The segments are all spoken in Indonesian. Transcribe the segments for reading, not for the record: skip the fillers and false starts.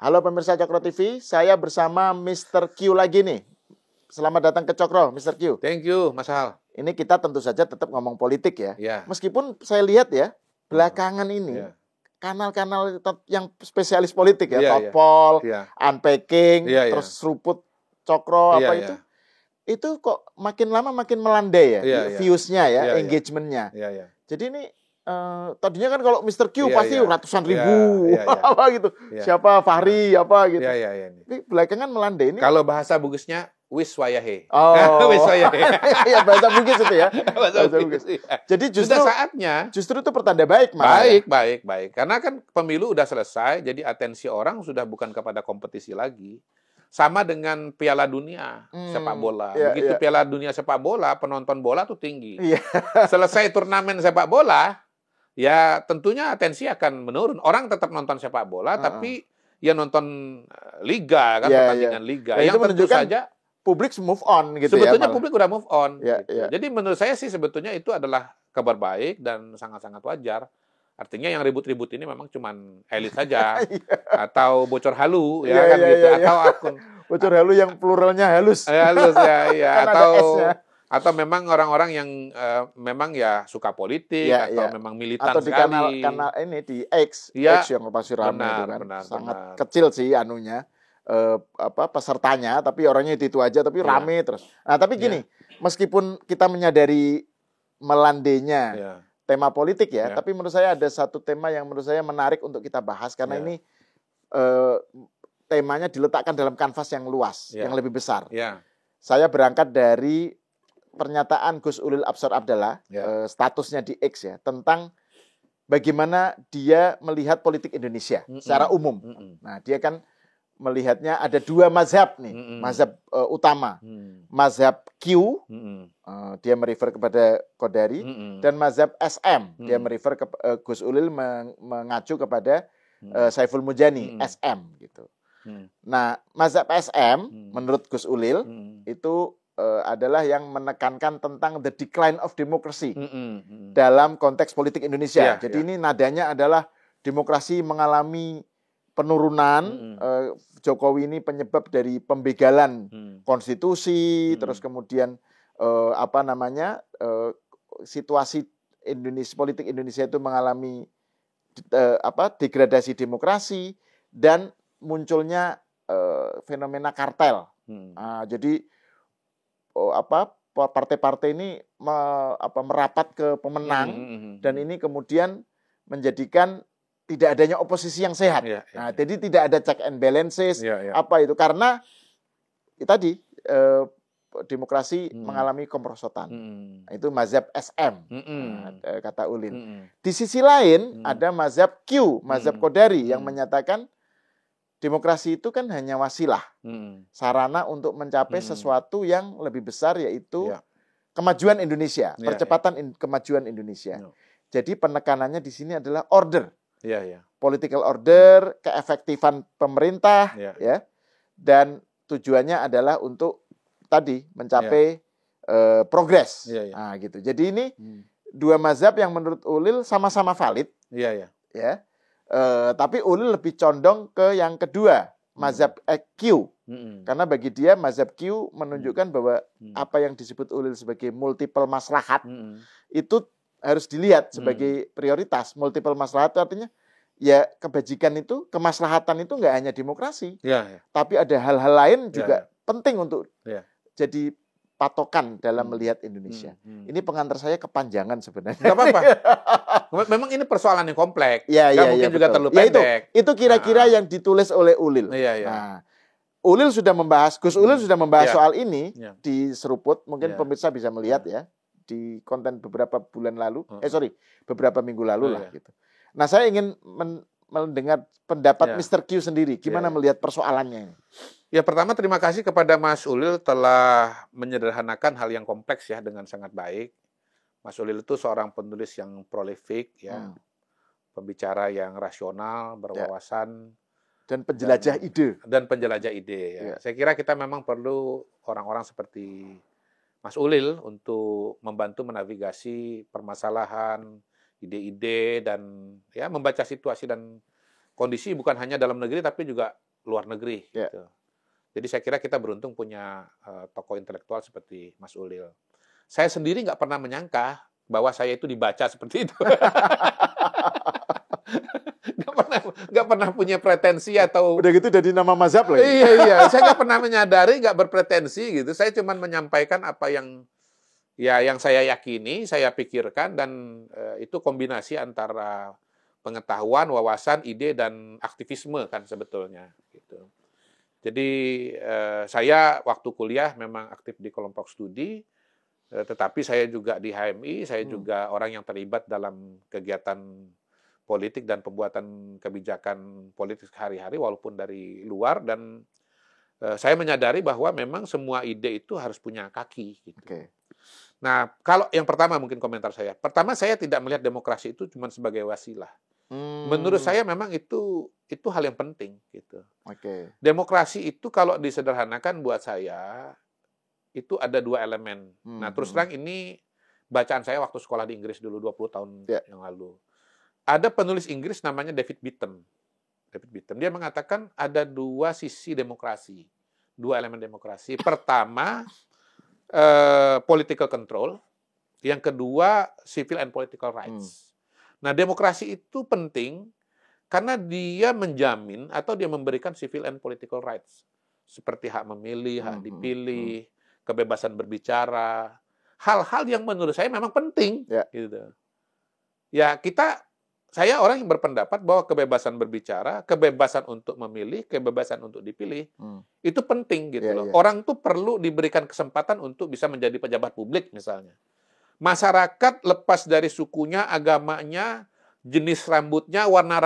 Halo pemirsa Cokro TV, saya bersama Mr. Q lagi nih. Selamat datang ke Cokro, Mr. Q. Thank you, Mas Hal. Ini kita tentu saja tetap ngomong politik ya. Ya. Meskipun saya lihat ya, belakangan ini kanal-kanal yang spesialis politik ya, Topol, Unpacking, terus Seruput Cokro, itu kok makin lama makin melandai ya, views-nya ya, engagement-nya. Jadi ini tadinya kan kalau Mr. Q pasti ratusan ribu, apa gitu. Siapa Fahri, apa gitu. Tapi belakangan melandai ini. Kalau bahasa Bugisnya, wiswayahe. Oh, wiswayahe. Ya bahasa Bugis itu ya. Bahasa Bugis. Jadi justru sudah saatnya. Justru itu pertanda baik, Mas. Baik. Karena kan pemilu udah selesai, jadi atensi orang sudah bukan kepada kompetisi lagi. Sama dengan Piala Dunia sepak bola. Begitu Piala Dunia sepak bola, penonton bola tuh tinggi. Selesai turnamen sepak bola, ya tentunya atensi akan menurun. Orang tetap nonton sepak bola, tapi ya nonton liga kan, pertandingan liga. Yang tentu saja publik move on gitu sebetulnya ya. Publik udah move on. Gitu. Jadi menurut saya sih sebetulnya itu adalah kabar baik dan sangat-sangat wajar. Artinya yang ribut-ribut ini memang cuman elit saja atau bocor halu atau akun bocor halu yang pluralnya halus. Halus atau memang orang-orang yang memang ya suka politik atau memang militan atau di sekali. kanal ini di X yang pasti ramai itu kan. Sangat kecil sih anunya pesertanya, tapi orangnya itu aja tapi rame terus. Nah, tapi gini, meskipun kita menyadari melandainya tema politik tapi menurut saya ada satu tema yang menurut saya menarik untuk kita bahas karena ini temanya diletakkan dalam kanvas yang luas, yang lebih besar. Saya berangkat dari pernyataan Gus Ulil Absar Abdallah, statusnya di X tentang bagaimana dia melihat politik Indonesia secara umum. Nah, dia kan melihatnya ada dua mazhab nih, mazhab utama, mazhab Q, dia merefer kepada Qodari, dan mazhab SM, dia merefer ke Gus Ulil mengacu kepada Saiful Mujani, SM gitu. Nah, mazhab SM menurut Gus Ulil itu adalah yang menekankan tentang the decline of democracy dalam konteks politik Indonesia. Jadi ini nadanya adalah demokrasi mengalami penurunan. Jokowi ini penyebab dari pembegalan konstitusi, terus kemudian situasi politik Indonesia itu mengalami degradasi demokrasi dan munculnya fenomena kartel. Jadi partai-partai ini merapat ke pemenang dan ini kemudian menjadikan tidak adanya oposisi yang sehat. Jadi tidak ada check and balances itu karena tadi demokrasi mengalami kemerosotan. Itu mazhab SM kata Ulil. Di sisi lain ada mazhab Q, mazhab Qodari yang menyatakan demokrasi itu kan hanya wasilah, sarana untuk mencapai sesuatu yang lebih besar yaitu kemajuan Indonesia, percepatan kemajuan Indonesia. Jadi penekanannya di sini adalah order. Political order, keefektifan pemerintah, dan tujuannya adalah untuk tadi mencapai progres. Nah, gitu. Jadi ini dua mazhab yang menurut Ulil sama-sama valid. Tapi Ulil lebih condong ke yang kedua, mazhab Q. Karena bagi dia mazhab Q menunjukkan bahwa apa yang disebut Ulil sebagai multiple maslahat itu harus dilihat sebagai prioritas. Multiple maslahat itu artinya ya kebajikan itu, kemaslahatan itu nggak hanya demokrasi, tapi ada hal-hal lain juga penting untuk jadi patokan dalam melihat Indonesia. Ini pengantar saya kepanjangan sebenarnya. Nggak apa-apa. Memang ini persoalan yang kompleks. Mungkin juga terlalu pendek. Itu kira-kira yang ditulis oleh Ulil. Nah, Ulil sudah membahas, Gus Ulil sudah membahas soal ini di Seruput. Mungkin pemirsa bisa melihat di konten beberapa bulan lalu. Beberapa minggu lalu lah gitu. Nah, saya ingin mendengar pendapat Mr. Q sendiri. Gimana melihat persoalannya ini? Ya, pertama terima kasih kepada Mas Ulil telah menyederhanakan hal yang kompleks dengan sangat baik. Mas Ulil itu seorang penulis yang prolific, pembicara yang rasional, berwawasan, dan penjelajah ide. Dan penjelajah ide. Saya kira kita memang perlu orang-orang seperti Mas Ulil untuk membantu menavigasi permasalahan, ide-ide, dan membaca situasi dan kondisi bukan hanya dalam negeri tapi juga luar negeri. Gitu. Jadi saya kira kita beruntung punya tokoh intelektual seperti Mas Ulil. Saya sendiri nggak pernah menyangka bahwa saya itu dibaca seperti itu. Nggak pernah punya pretensi atau udah gitu jadi nama mazhab lagi. Iya, saya nggak pernah menyadari, nggak berpretensi gitu. Saya cuma menyampaikan apa yang saya yakini, saya pikirkan, dan itu kombinasi antara pengetahuan, wawasan, ide, dan aktivisme kan sebetulnya. Gitu. Jadi saya waktu kuliah memang aktif di kelompok studi, tetapi saya juga di HMI, saya juga orang yang terlibat dalam kegiatan politik dan pembuatan kebijakan politik sehari-hari walaupun dari luar, dan saya menyadari bahwa memang semua ide itu harus punya kaki. Gitu. Nah, kalau yang pertama mungkin komentar saya. Pertama, saya tidak melihat demokrasi itu cuma sebagai wasilah. Menurut saya memang itu hal yang penting. Gitu. Demokrasi itu kalau disederhanakan buat saya itu ada 2 elemen. Nah, terus terang ini bacaan saya waktu sekolah di Inggris dulu 20 tahun yang lalu. Ada penulis Inggris namanya David Beaton. Dia mengatakan ada 2 sisi demokrasi, 2 elemen demokrasi. Pertama, political control. Yang kedua, civil and political rights. Nah, demokrasi itu penting karena dia menjamin atau dia memberikan civil and political rights. Seperti hak memilih, hak dipilih, kebebasan berbicara. Hal-hal yang menurut saya memang penting. Gitu. Ya, saya orang yang berpendapat bahwa kebebasan berbicara, kebebasan untuk memilih, kebebasan untuk dipilih, itu penting gitu loh. Orang tuh perlu diberikan kesempatan untuk bisa menjadi pejabat publik misalnya. Masyarakat lepas dari sukunya, agamanya, jenis rambutnya, warna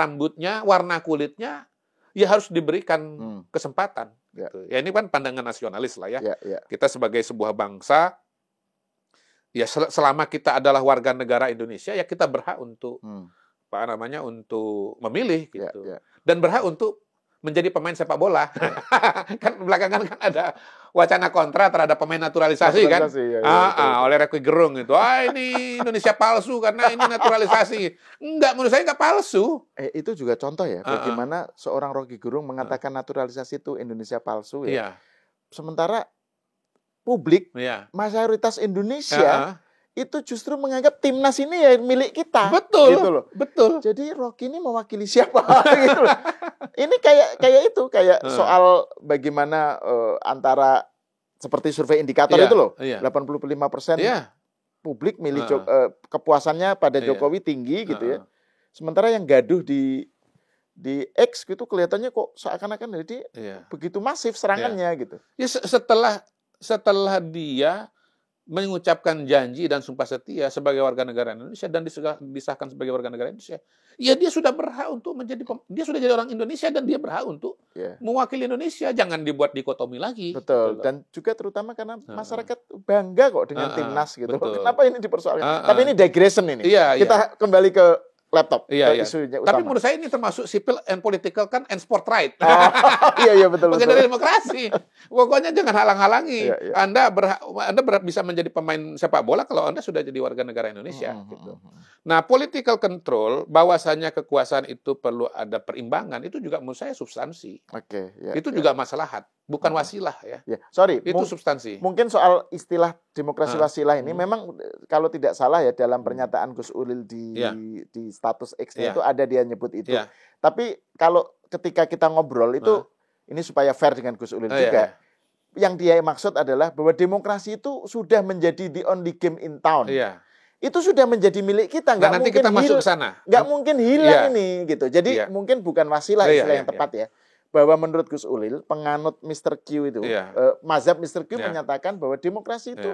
kulitnya, ya harus diberikan kesempatan. Gitu. Ya ini kan pandangan nasionalis lah ya. Kita sebagai sebuah bangsa, ya selama kita adalah warga negara Indonesia, ya kita berhak untuk untuk memilih gitu. Dan berhak untuk menjadi pemain sepak bola. Kan belakangan kan ada wacana kontra terhadap pemain naturalisasi kan. Oleh Rocky Gerung itu. Ini Indonesia palsu karena ini naturalisasi. Enggak, menurut saya enggak palsu. Itu juga contoh ya bagaimana seorang Rocky Gerung mengatakan naturalisasi itu Indonesia palsu ya. Sementara publik mayoritas Indonesia itu justru menganggap timnas ini ya milik kita. Betul. Gitu loh. Betul. Jadi Rocky ini mewakili siapa gitu loh. Ini kayak soal bagaimana antara seperti survei indikator itu loh. 85% publik milih kepuasannya pada Jokowi tinggi gitu ya. Sementara yang gaduh di X gitu kelihatannya kok seakan-akan jadi begitu masif serangannya gitu. Ya setelah dia mengucapkan janji dan sumpah setia sebagai warga negara Indonesia dan disahkan sebagai warga negara Indonesia, ya dia sudah berhak untuk dia sudah jadi orang Indonesia dan dia berhak untuk mewakili Indonesia. Jangan dibuat dikotomi lagi. Betul. Dan juga terutama karena masyarakat bangga kok dengan timnas gitu. Kenapa ini dipersoalkan? Tapi ini digression ini. Kita kembali ke laptop. Isunya utama. Tapi menurut saya ini termasuk civil and political kan and sport right. Iya betul. Bagian dari demokrasi. Pokoknya jangan halang-halangi. Anda bisa menjadi pemain sepak bola kalau Anda sudah jadi warga negara Indonesia. Gitu. Nah, political control, bahwasanya kekuasaan itu perlu ada perimbangan, itu juga menurut saya substansi. Itu juga maslahat, bukan wasilah ya. Sorry, itu substansi. Mungkin soal istilah demokrasi wasilah ini memang kalau tidak salah ya dalam pernyataan Gus Ulil di status X-nya itu ada dia nyebut itu. Tapi kalau ketika kita ngobrol itu ini supaya fair dengan Gus Ulil juga. Yang dia maksud adalah bahwa demokrasi itu sudah menjadi the only game in town. Itu sudah menjadi milik kita, nggak nanti mungkin kita masuk ke sana. Nggak mungkin hilang ini gitu. Jadi mungkin bukan wasilah istilah yang tepat ya. Bahwa menurut Gus Ulil, penganut Mr. Q itu, mazhab Mr. Q menyatakan bahwa demokrasi itu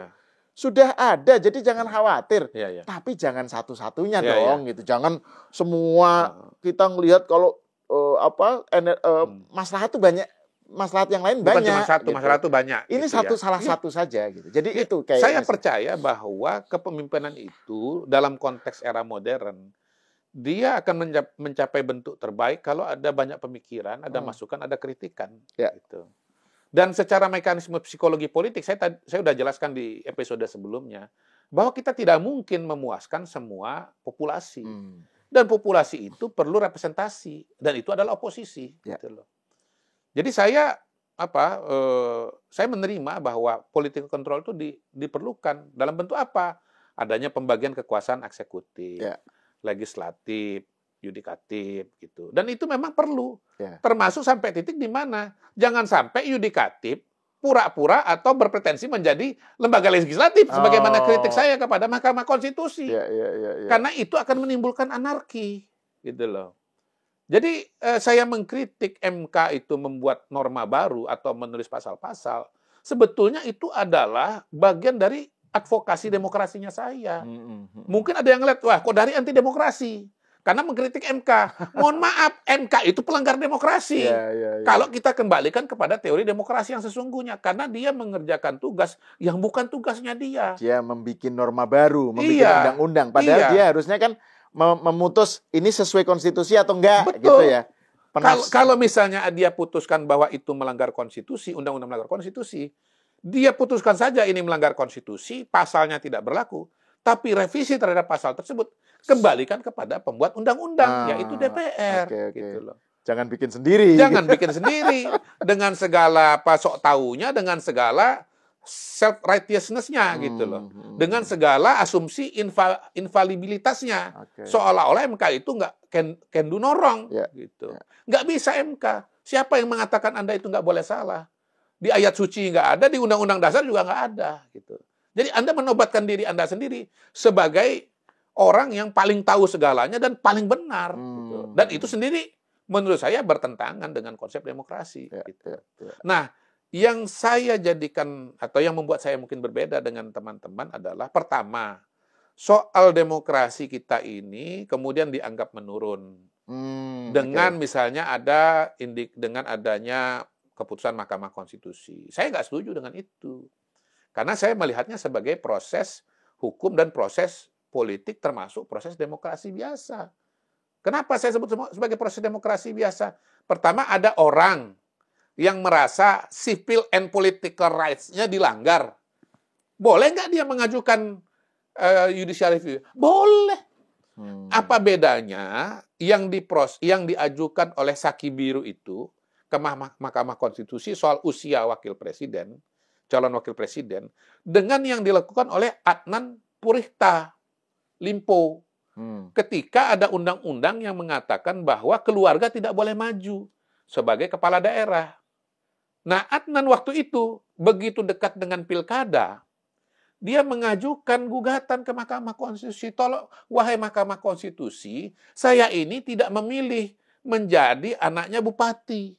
sudah ada, jadi jangan khawatir. Tapi jangan satu-satunya dong, gitu. Jangan semua kita ngelihat kalau maslahat itu banyak, maslahat yang lain bukan banyak. Bukan cuma satu, gitu. maslahat itu banyak. Ini gitu salah satu saja gitu. Jadi itu kayak saya percaya bahwa kepemimpinan itu dalam konteks era modern dia akan mencapai bentuk terbaik kalau ada banyak pemikiran, ada masukan, ada kritikan. Gitu. Dan secara mekanisme psikologi politik, saya sudah jelaskan di episode sebelumnya, bahwa kita tidak mungkin memuaskan semua populasi. Dan populasi itu perlu representasi. Dan itu adalah oposisi. Gitu loh. Jadi saya menerima bahwa political control itu diperlukan dalam bentuk apa? Adanya pembagian kekuasaan eksekutif, legislatif, yudikatif gitu. Dan itu memang perlu. Termasuk sampai titik di mana jangan sampai yudikatif pura-pura atau berpretensi menjadi lembaga legislatif sebagaimana kritik saya kepada Mahkamah Konstitusi. Karena itu akan menimbulkan anarki gitu loh. Jadi saya mengkritik MK itu membuat norma baru atau menulis pasal-pasal, sebetulnya itu adalah bagian dari advokasi demokrasinya saya. Mungkin ada yang ngeliat, wah kok dari anti demokrasi? Karena mengkritik MK. Mohon maaf, MK itu pelanggar demokrasi. Kalau kita kembalikan kepada teori demokrasi yang sesungguhnya. Karena dia mengerjakan tugas yang bukan tugasnya dia. Dia membuat norma baru, membuat undang-undang. Padahal dia harusnya kan memutus ini sesuai konstitusi atau enggak. Betul. Gitu ya. Kalau misalnya dia putuskan bahwa itu melanggar konstitusi, undang-undang melanggar konstitusi, dia putuskan saja ini melanggar konstitusi, pasalnya tidak berlaku. Tapi revisi terhadap pasal tersebut kembalikan kepada pembuat undang-undang, yaitu DPR. Gitu loh. Jangan bikin sendiri. Jangan bikin sendiri. Dengan segala sok taunya, dengan segala self-righteousness-nya gitu loh. Dengan segala asumsi infalibilitasnya. Seolah-olah MK itu nggak can do no wrong. Gitu. Nggak bisa MK. Siapa yang mengatakan Anda itu nggak boleh salah? Di ayat suci nggak ada, di undang-undang dasar juga nggak ada. Gitu. Jadi Anda menobatkan diri Anda sendiri sebagai orang yang paling tahu segalanya dan paling benar. Gitu. Dan itu sendiri menurut saya bertentangan dengan konsep demokrasi. Gitu. Nah, yang saya jadikan atau yang membuat saya mungkin berbeda dengan teman-teman adalah pertama, soal demokrasi kita ini kemudian dianggap menurun. Dengan misalnya dengan adanya keputusan Mahkamah Konstitusi. Saya nggak setuju dengan itu. Karena saya melihatnya sebagai proses hukum dan proses politik termasuk proses demokrasi biasa. Kenapa saya sebut sebagai proses demokrasi biasa? Pertama, ada orang yang merasa civil and political rights-nya dilanggar. Boleh nggak dia mengajukan judicial review? Boleh. Apa bedanya yang diajukan oleh Saki Biru itu ke Mahkamah Konstitusi soal usia wakil presiden, calon wakil presiden, dengan yang dilakukan oleh Adnan Purihta Limpo. Ketika ada undang-undang yang mengatakan bahwa keluarga tidak boleh maju sebagai kepala daerah. Nah, Adnan waktu itu begitu dekat dengan pilkada, dia mengajukan gugatan ke Mahkamah Konstitusi. Tolong, wahai Mahkamah Konstitusi, saya ini tidak memilih menjadi anaknya bupati.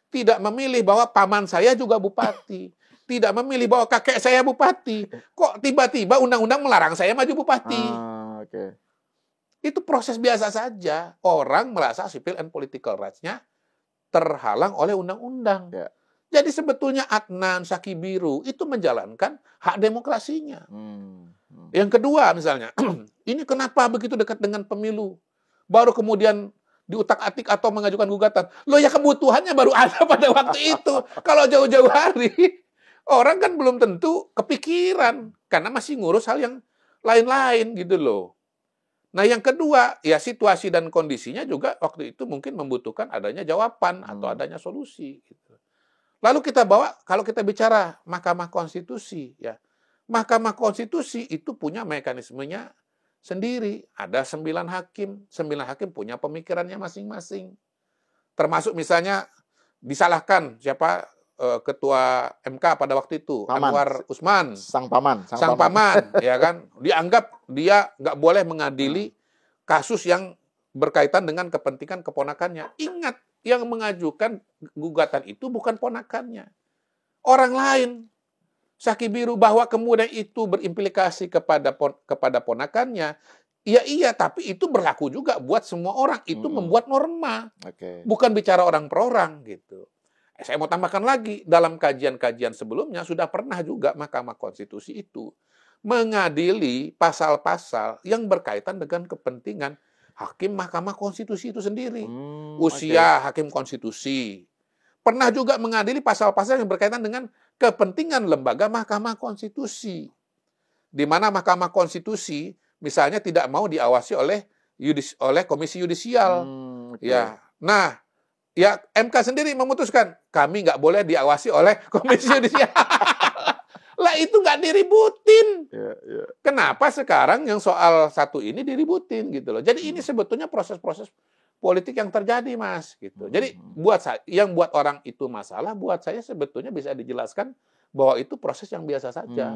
Tidak memilih bahwa paman saya juga bupati. Tidak memilih bahwa kakek saya bupati. Kok tiba-tiba undang-undang melarang saya maju bupati? Itu proses biasa saja. Orang merasa civil and political rights-nya terhalang oleh undang-undang. Jadi sebetulnya Adnan Saki Biru itu menjalankan hak demokrasinya. Yang kedua misalnya, ini kenapa begitu dekat dengan pemilu? Baru kemudian diutak-atik atau mengajukan gugatan. Loh ya kebutuhannya baru ada pada waktu itu. Kalau jauh-jauh hari, orang kan belum tentu kepikiran. Karena masih ngurus hal yang lain-lain gitu loh. Nah yang kedua, ya situasi dan kondisinya juga waktu itu mungkin membutuhkan adanya jawaban atau adanya solusi. Gitu. Lalu kita bawa, kalau kita bicara Mahkamah Konstitusi, ya Mahkamah Konstitusi itu punya mekanismenya sendiri. Ada 9 hakim. 9 hakim punya pemikirannya masing-masing. Termasuk misalnya disalahkan siapa ketua MK pada waktu itu, Anwar Usman. Sang paman, ya kan? Dianggap dia nggak boleh mengadili kasus yang berkaitan dengan kepentingan keponakannya. Ingat, yang mengajukan gugatan itu bukan ponakannya. Orang lain. Saki Biru bahwa kemudian itu berimplikasi kepada ponakannya, iya, tapi itu berlaku juga buat semua orang. Itu membuat norma, bukan bicara orang per orang gitu. Saya mau tambahkan lagi, dalam kajian-kajian sebelumnya sudah pernah juga Mahkamah Konstitusi itu mengadili pasal-pasal yang berkaitan dengan kepentingan hakim Mahkamah Konstitusi itu sendiri, usia hakim konstitusi. Pernah juga mengadili pasal-pasal yang berkaitan dengan kepentingan lembaga Mahkamah Konstitusi. Di mana Mahkamah Konstitusi misalnya tidak mau diawasi oleh Komisi Yudisial. Ya. Nah, Ya MK sendiri memutuskan kami nggak boleh diawasi oleh Komisi Yudisial. Lah itu nggak diributin. Kenapa sekarang yang soal satu ini diributin gitu loh. Jadi ini sebetulnya proses-proses politik yang terjadi, Mas, gitu. Jadi buat saya, yang buat orang itu masalah, buat saya sebetulnya bisa dijelaskan bahwa itu proses yang biasa saja.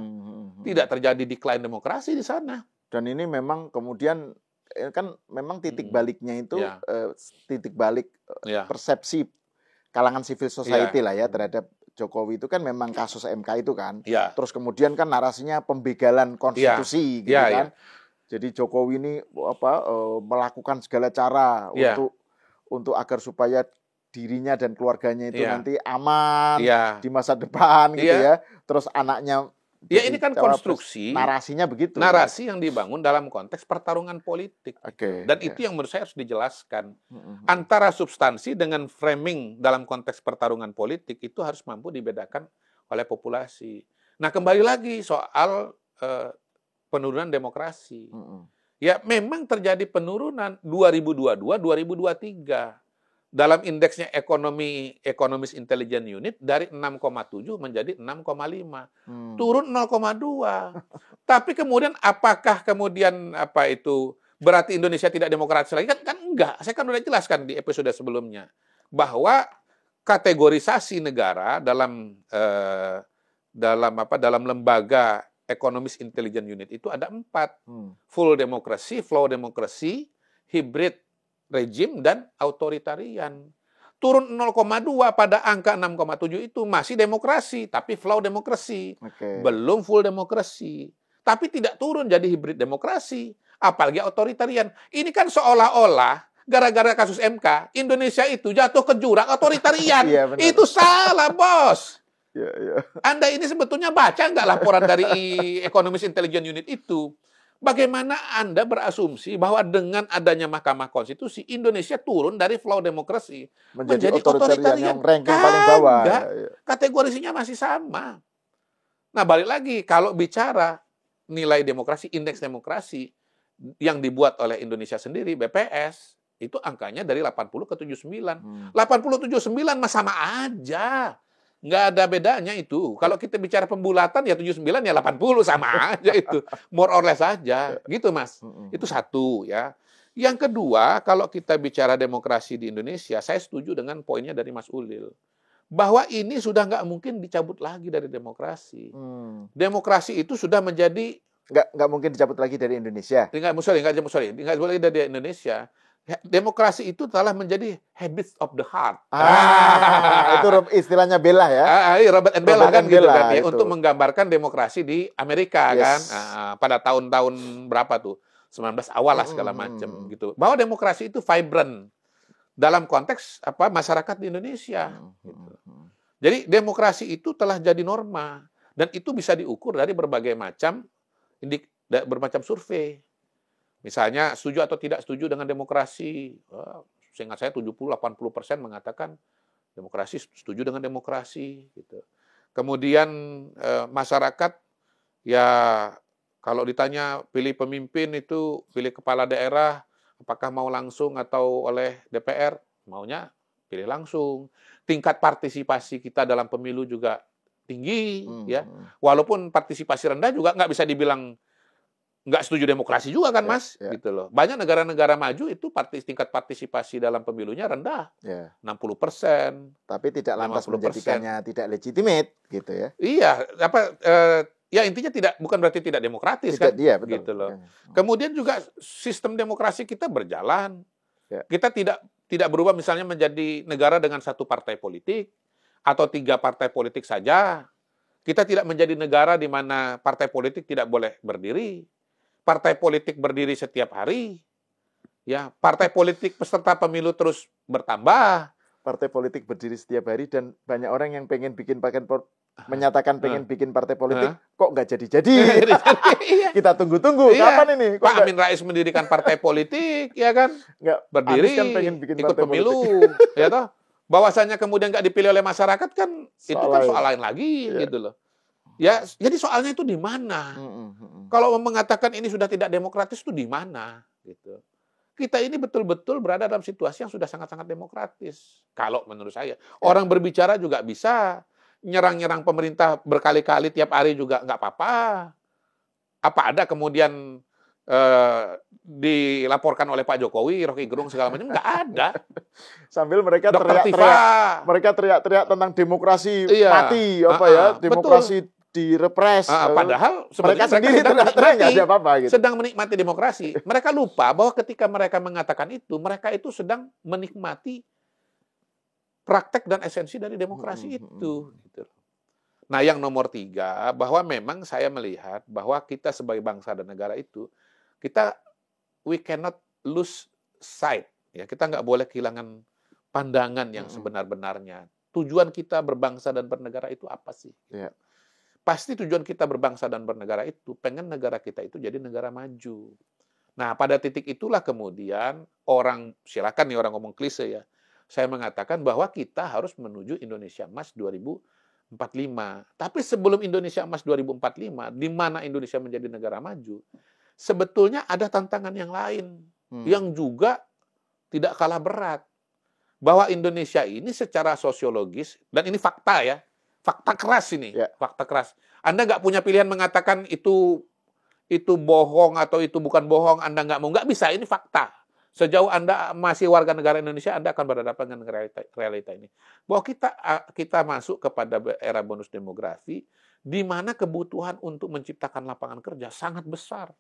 Tidak terjadi decline demokrasi di sana. Dan ini memang kemudian kan memang titik baliknya itu titik balik persepsi kalangan civil society lah ya terhadap Jokowi itu kan memang kasus MK itu kan. Terus kemudian kan narasinya pembegalan konstitusi gitu kan. Jadi Jokowi ini melakukan segala cara untuk agar supaya dirinya dan keluarganya itu nanti aman di masa depan gitu ya. Terus anaknya ini kan konstruksi. Narasinya begitu. Narasi yang dibangun dalam konteks pertarungan politik. Dan itu yang menurut saya harus dijelaskan. Antara substansi dengan framing dalam konteks pertarungan politik itu harus mampu dibedakan oleh populasi. Nah, kembali lagi soal penurunan demokrasi. Ya, memang terjadi penurunan 2022-2023. Dalam indeksnya Economist Intelligence Unit dari 6,7 menjadi 6,5. Turun 0,2. Tapi kemudian apakah kemudian berarti Indonesia tidak demokratis lagi? Kan enggak. Saya kan sudah jelaskan di episode sebelumnya bahwa kategorisasi negara dalam lembaga Economist Intelligence Unit itu ada 4. Full democracy, flow democracy, hybrid regime, dan authoritarian. Turun 0,2 pada angka 6,7 itu masih demokrasi, tapi flow demokrasi. Belum full demokrasi. Tapi tidak turun jadi hybrid demokrasi, apalagi authoritarian. Ini kan seolah-olah gara-gara kasus MK, Indonesia itu jatuh ke jurang authoritarian. Itu salah, bos. Anda ini sebetulnya baca nggak laporan dari Economist Intelligence Unit itu? Bagaimana Anda berasumsi bahwa dengan adanya Mahkamah Konstitusi, Indonesia turun dari flow demokrasi menjadi otoritarian yang ranking paling bawah. Kategorisinya masih sama. Nah, balik lagi, kalau bicara nilai demokrasi, indeks demokrasi yang dibuat oleh Indonesia sendiri, BPS, itu angkanya dari 80 ke 79. 80, 79 mah sama aja. Nggak ada bedanya itu. Kalau kita bicara pembulatan ya 79 ya 80 sama aja itu. More or less saja. Gitu, Mas. Itu satu ya. Yang kedua, kalau kita bicara demokrasi di Indonesia, saya setuju dengan poinnya dari Mas Ulil. Bahwa ini sudah nggak mungkin dicabut lagi dari demokrasi. Demokrasi itu sudah menjadi nggak mungkin dicabut lagi dari Indonesia. Nggak dicabut lagi dari Indonesia. Demokrasi itu telah menjadi habits of the heart. Itu istilahnya Bella ya. Robert and Bella kan gitu kan ya, untuk menggambarkan demokrasi di Amerika kan. Pada tahun-tahun berapa tuh? 19 awal lah segala macam gitu. Bahwa demokrasi itu vibrant dalam konteks masyarakat di Indonesia gitu. Jadi demokrasi itu telah jadi norma dan itu bisa diukur dari berbagai macam survei. Misalnya, setuju atau tidak setuju dengan demokrasi. Seingat saya 70-80% mengatakan demokrasi, setuju dengan demokrasi. Gitu. Kemudian masyarakat, ya kalau ditanya pilih pemimpin itu, pilih kepala daerah, apakah mau langsung atau oleh DPR, maunya pilih langsung. Tingkat partisipasi kita dalam pemilu juga tinggi. Ya. Walaupun partisipasi rendah juga nggak bisa dibilang nggak setuju demokrasi juga kan, Mas, gitu loh. Banyak negara-negara maju itu tingkat partisipasi dalam pemilunya rendah, 60%. Tapi tidak lantas menjadikannya tidak legitimate, gitu ya? Iya, ya intinya bukan berarti tidak demokratis kan, betul. Gitu loh. Kemudian juga sistem demokrasi kita berjalan. Kita tidak berubah misalnya menjadi negara dengan satu partai politik atau 3 partai politik saja. Kita tidak menjadi negara di mana partai politik tidak boleh berdiri. Partai politik berdiri setiap hari. Ya, partai politik peserta pemilu terus bertambah. Partai politik berdiri setiap hari dan banyak orang yang pengen menyatakan pengen bikin partai politik, kok nggak jadi-jadi. Kita tunggu-tunggu, kapan ini? Pak Amin Rais mendirikan partai politik, ya kan? Nggak, berdiri, kan pengen bikin ikut pemilu, ya toh? Bahwasanya kemudian nggak dipilih oleh masyarakat kan, itu kan soal lain lagi, gitu loh. Ya, jadi soalnya itu di mana? Kalau mengatakan ini sudah tidak demokratis itu di mana? Gitu. kita ini betul-betul berada dalam situasi yang sudah sangat-sangat demokratis. Kalau menurut saya. Orang berbicara juga bisa. Nyerang-nyerang pemerintah berkali-kali tiap hari juga nggak apa-apa. Apa ada kemudian dilaporkan oleh Pak Jokowi, Rocky Gerung segala macam? Nggak ada. Sambil mereka teriak-teriak tentang demokrasi mati, demokrasi betul. Direpres. Padahal mereka sendiri teriak-teriak nggak ada apa-apa. Gitu. Sedang menikmati demokrasi. Mereka lupa bahwa ketika mereka mengatakan itu, mereka itu sedang menikmati praktek dan esensi dari demokrasi itu. Gitu. Nah, yang nomor 3, bahwa memang saya melihat bahwa kita sebagai bangsa dan negara itu, we cannot lose sight. Ya, kita nggak boleh kehilangan pandangan yang sebenar-benarnya. Tujuan kita berbangsa dan bernegara itu apa sih? Yeah. Pasti tujuan kita berbangsa dan bernegara itu, pengen negara kita itu jadi negara maju. Nah, pada titik itulah kemudian silakan nih orang ngomong klise ya, saya mengatakan bahwa kita harus menuju Indonesia Emas 2045. Tapi sebelum Indonesia Emas 2045, di mana Indonesia menjadi negara maju, sebetulnya ada tantangan yang lain, yang juga tidak kalah berat. Bahwa Indonesia ini secara sosiologis, dan ini fakta ya, fakta keras ini, fakta keras. Anda nggak punya pilihan mengatakan itu bohong atau itu bukan bohong, Anda nggak bisa, ini fakta. Sejauh Anda masih warga negara Indonesia, Anda akan berhadapan dengan realita ini. Bahwa kita masuk kepada era bonus demografi, di mana kebutuhan untuk menciptakan lapangan kerja sangat besar.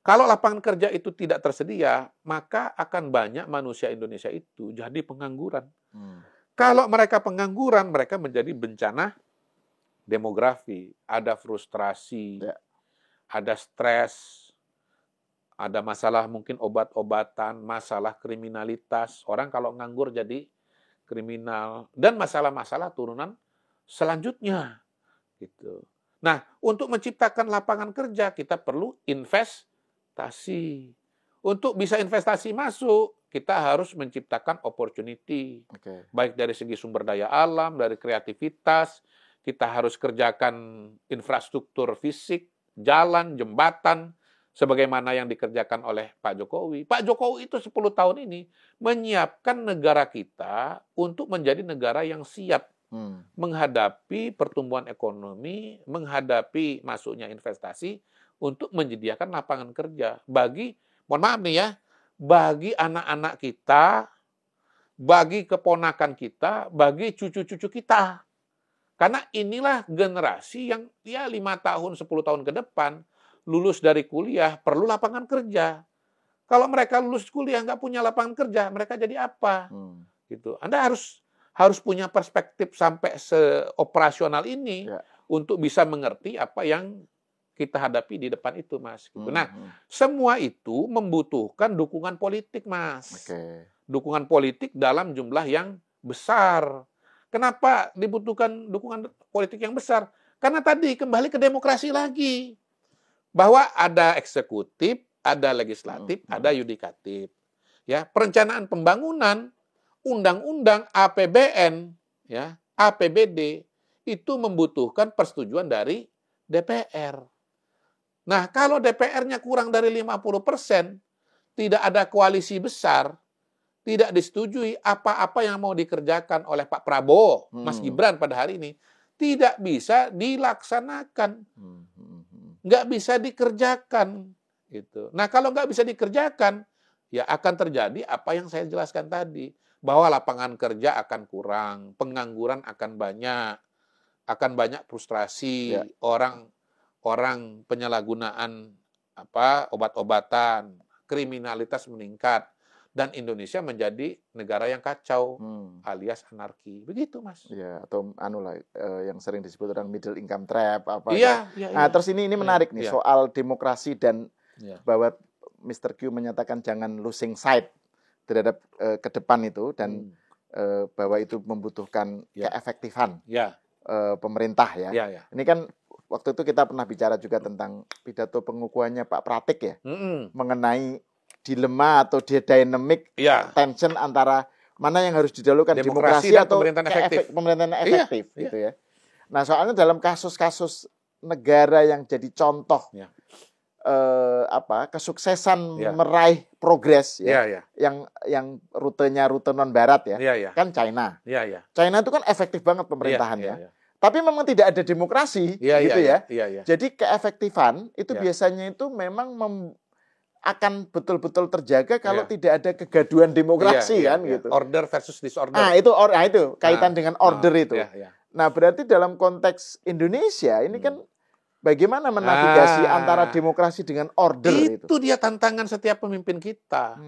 Kalau lapangan kerja itu tidak tersedia, maka akan banyak manusia Indonesia itu jadi pengangguran. Kalau mereka pengangguran, mereka menjadi bencana demografi. Ada frustrasi, ada stres, ada masalah mungkin obat-obatan, masalah kriminalitas. Orang kalau nganggur jadi kriminal. Dan masalah-masalah turunan selanjutnya. Gitu. Nah, untuk menciptakan lapangan kerja, kita perlu investasi. Untuk bisa investasi masuk, kita harus menciptakan opportunity. Baik dari segi sumber daya alam, dari kreativitas, kita harus kerjakan infrastruktur fisik, jalan, jembatan, sebagaimana yang dikerjakan oleh Pak Jokowi. Pak Jokowi itu 10 tahun ini menyiapkan negara kita untuk menjadi negara yang siap menghadapi pertumbuhan ekonomi, menghadapi masuknya investasi, untuk menyediakan lapangan kerja bagi, mohon maaf nih ya, bagi anak-anak kita, bagi keponakan kita, bagi cucu-cucu kita. Karena inilah generasi yang 5 tahun, 10 tahun ke depan, lulus dari kuliah, perlu lapangan kerja. Kalau mereka lulus kuliah, nggak punya lapangan kerja, mereka jadi apa? Gitu. Anda harus punya perspektif sampai seoperasional ini untuk bisa mengerti apa yang kita hadapi di depan itu, Mas. Nah, semua itu membutuhkan dukungan politik, Mas. Dukungan politik dalam jumlah yang besar. Kenapa dibutuhkan dukungan politik yang besar? Karena tadi kembali ke demokrasi lagi. Bahwa ada eksekutif, ada legislatif, ada yudikatif. Ya, perencanaan pembangunan, undang-undang APBN, ya, APBD itu membutuhkan persetujuan dari DPR. Nah, kalau DPR-nya kurang dari 50%, tidak ada koalisi besar, tidak disetujui apa-apa yang mau dikerjakan oleh Pak Prabowo, Mas Gibran pada hari ini, tidak bisa dilaksanakan. Nggak bisa dikerjakan. Gitu. Nah, kalau nggak bisa dikerjakan, ya akan terjadi apa yang saya jelaskan tadi. Bahwa lapangan kerja akan kurang, pengangguran akan banyak frustrasi, orang penyalahgunaan obat-obatan, kriminalitas meningkat, dan Indonesia menjadi negara yang kacau, alias anarki. Begitu, Mas. Ya, atau yang sering disebut orang middle income trap Nah, terus ini menarik nih soal demokrasi dan bahwa Mr. Q menyatakan jangan losing sight terhadap ke depan itu, dan bahwa itu membutuhkan keefektifan pemerintah ya. Ini kan waktu itu kita pernah bicara juga tentang pidato pengukuhannya Pak Pratik ya, mengenai dilema atau dynamic tension antara mana yang harus didahulukan, demokrasi atau pemerintahan efektif gitu ya. Nah, soalnya dalam kasus-kasus negara yang jadi contoh kesuksesan meraih progres yang rutenya rute non barat kan China. China itu kan efektif banget pemerintahannya. Tapi memang tidak ada demokrasi gitu ya. Jadi keefektifan itu biasanya itu memang akan betul-betul terjaga kalau tidak ada kegaduhan demokrasi gitu. Order versus disorder. Itu kaitan dengan order itu. Nah, berarti dalam konteks Indonesia ini kan bagaimana menavigasi antara demokrasi dengan order itu? Itu dia tantangan setiap pemimpin kita.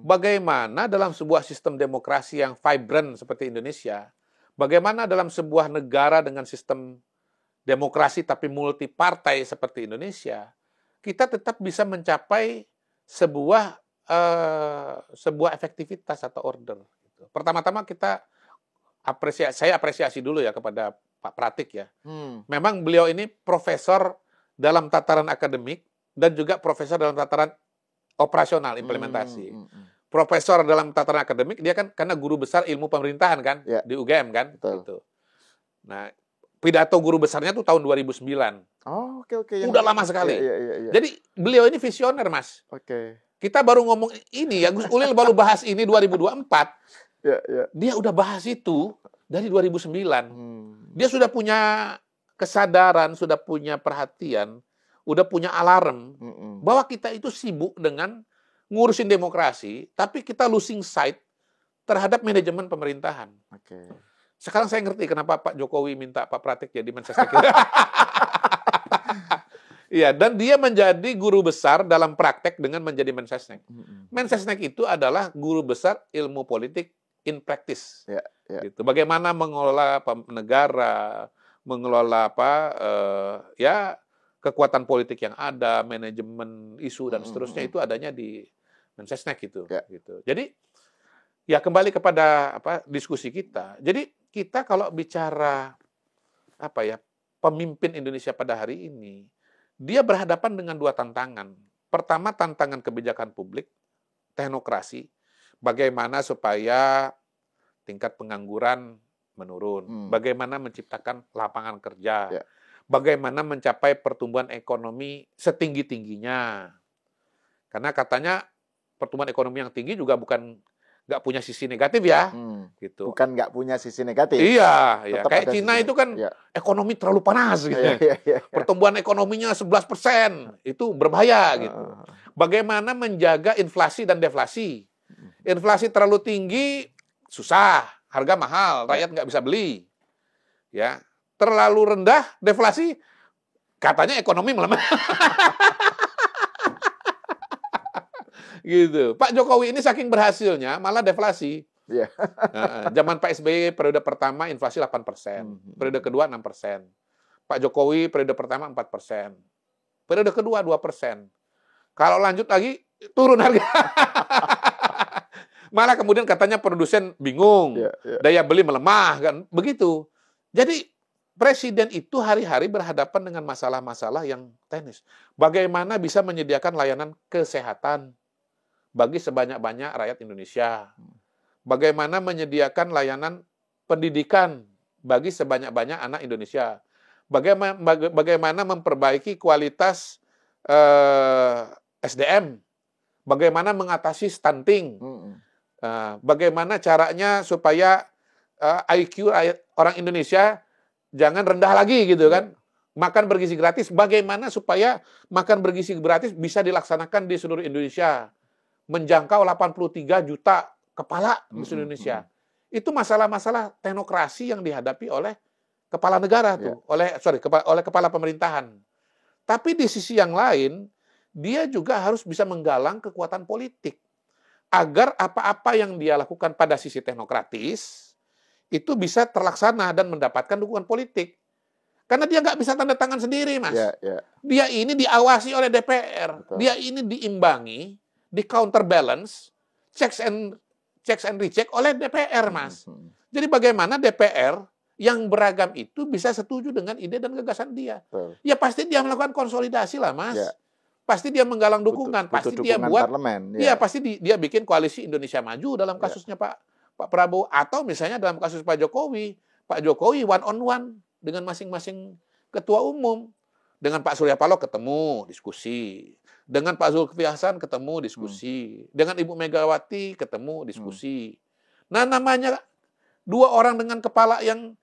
Bagaimana dalam sebuah sistem demokrasi yang vibrant seperti Indonesia, bagaimana dalam sebuah negara dengan sistem demokrasi tapi multi partai seperti Indonesia, kita tetap bisa mencapai sebuah efektivitas atau order. Pertama-tama saya apresiasi dulu ya kepada Pak Pratik ya. Memang beliau ini profesor dalam tataran akademik dan juga profesor dalam tataran operasional implementasi. Profesor dalam tataran akademik dia kan karena guru besar ilmu pemerintahan kan di UGM kan. Gitu. Nah, pidato guru besarnya tuh tahun 2009. Oh, oke. Udah lama sekali. Jadi beliau ini visioner, Mas. Kita baru ngomong ini ya, Gus Ulil baru bahas ini 2024. Dia udah bahas itu dari 2009. Dia sudah punya kesadaran, sudah punya perhatian, udah punya alarm bahwa kita itu sibuk dengan ngurusin demokrasi, tapi kita losing sight terhadap manajemen pemerintahan. Sekarang saya ngerti kenapa Pak Jokowi minta Pak Pratik jadi Mensesnek. Iya, dan dia menjadi guru besar dalam praktek dengan menjadi Mensesnek. Mensesnek itu adalah guru besar ilmu politik in practice. Gitu. Bagaimana mengelola negara, mengelola kekuatan politik yang ada, manajemen isu dan seterusnya itu adanya di Mensesnek gitu. Jadi ya kembali kepada diskusi kita. Jadi kita kalau bicara pemimpin Indonesia pada hari ini, dia berhadapan dengan dua tantangan. Pertama, tantangan kebijakan publik, teknokrasi, bagaimana supaya tingkat pengangguran menurun, bagaimana menciptakan lapangan kerja, bagaimana mencapai pertumbuhan ekonomi setinggi-tingginya. Karena katanya pertumbuhan ekonomi yang tinggi juga bukan nggak punya sisi negatif ya, gitu. Bukan nggak punya sisi negatif. Iya. Kayak Cina itu kan ekonomi terlalu panas gitu. Pertumbuhan ekonominya 11%, itu berbahaya gitu. Bagaimana menjaga inflasi dan deflasi? Inflasi terlalu tinggi susah, harga mahal, rakyat nggak bisa beli. Ya, terlalu rendah deflasi, katanya ekonomi melemah. Gitu. Pak Jokowi ini saking berhasilnya malah deflasi. Zaman Pak SBY periode pertama inflasi 8%, periode kedua 6%. Pak Jokowi periode pertama 4%, periode kedua 2%. Kalau lanjut lagi turun harga. Malah kemudian katanya produsen bingung, daya beli melemah kan, begitu. Jadi presiden itu hari-hari berhadapan dengan masalah-masalah yang teknis. Bagaimana bisa menyediakan layanan kesehatan bagi sebanyak-banyak rakyat Indonesia. Bagaimana menyediakan layanan pendidikan bagi sebanyak-banyak anak Indonesia. Bagaimana memperbaiki kualitas SDM. Bagaimana mengatasi stunting. Bagaimana caranya supaya IQ orang Indonesia jangan rendah lagi gitu kan. Makan bergizi gratis. Bagaimana supaya makan bergizi gratis bisa dilaksanakan di seluruh Indonesia. Menjangkau 83 juta kepala di seluruh Indonesia. Itu masalah-masalah teknokrasi yang dihadapi oleh kepala negara tuh, oleh kepala pemerintahan. Tapi di sisi yang lain, dia juga harus bisa menggalang kekuatan politik agar apa-apa yang dia lakukan pada sisi teknokratis itu bisa terlaksana dan mendapatkan dukungan politik. Karena dia nggak bisa tanda tangan sendiri, Mas. Dia ini diawasi oleh DPR. Betul. Dia ini diimbangi, di counterbalance, checks and recheck oleh DPR, Mas. Jadi bagaimana DPR yang beragam itu bisa setuju dengan ide dan gagasan dia? Ya pasti dia melakukan konsolidasi lah, Mas. Pasti dia menggalang dukungan, pasti dia buat parlemen. Pasti dia bikin koalisi Indonesia Maju dalam kasusnya Pak Prabowo, atau misalnya dalam kasus Pak Jokowi one on one dengan masing-masing ketua umum. Dengan Pak Surya Paloh ketemu, diskusi. Dengan Pak Zulkifli Hasan ketemu, diskusi. Dengan Ibu Megawati ketemu, diskusi. Nah, namanya dua orang dengan kepala yang